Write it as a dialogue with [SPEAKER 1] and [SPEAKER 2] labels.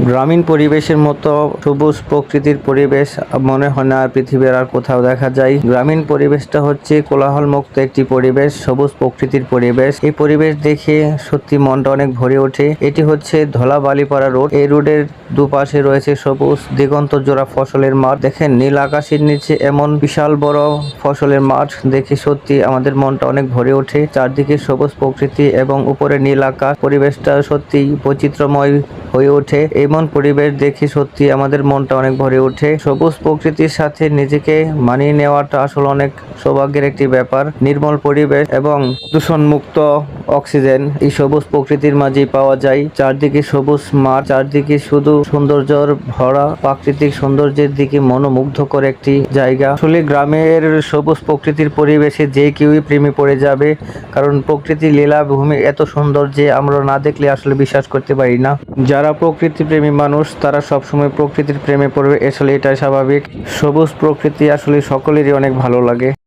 [SPEAKER 1] গ্রামীণ পরিবেশের মতো সবুজ প্রকৃতির পরিবেশ মনে হয় না পৃথিবীর আর কোথাও দেখা যায়। গ্রামীণ পরিবেশটা হচ্ছে কোলাহল মুক্ত একটি পরিবেশ, সবুজ প্রকৃতির পরিবেশ। এই পরিবেশ দেখে সত্যি মনটা অনেক ভরে ওঠে। এটি হচ্ছে ধলাবালিপাড়া রোড। এই রোডের দুপাশে রয়েছে সবুজ দিগন্ত জোড়া ফসলের মাঠ। দেখেন নীল আকাশের নিচে এমন বিশাল বড় ফসলের মাঠ দেখে সত্যি আমাদের মনটা অনেক ভরে ওঠে। চারদিকে সবুজ প্রকৃতি এবং উপরে নীল আকাশ, পরিবেশটা সত্যি বৈচিত্র্যময় হয়ে ওঠে। এমন পরিবেশ দেখে সত্যি আমাদের মনটা অনেক ভরে ওঠে। সবুজ প্রকৃতির সাথে নিজেকে মানিয়ে নেওয়াটা আসলে অনেক সৌভাগ্যের একটি ব্যাপার। নির্মল পরিবেশ এবং দূষণমুক্ত অক্সিজেন এই সবুজ প্রকৃতির মাঝেই পাওয়া যায়। চারদিকে সবুজ মাঠ, চারদিকে শুধু সৌন্দর্যের ভরা, প্রাকৃতিক সৌন্দর্যের দিকে মনোমুগ্ধকর একটি জায়গা। আসলে গ্রামের সবুজ প্রকৃতির পরিবেশে যে কেউই প্রেমে পড়ে যাবে, কারণ প্রকৃতির লীলাভূমি এত সুন্দর যে আমরা না দেখলে আসলে বিশ্বাস করতে পারি না। যারা প্রকৃতি প্রেমী মানুষ তারা সবসময় প্রকৃতির প্রেমে পড়বে, আসলে এটাই স্বাভাবিক। সবুজ প্রকৃতি আসলে সকলেরই অনেক ভালো লাগে।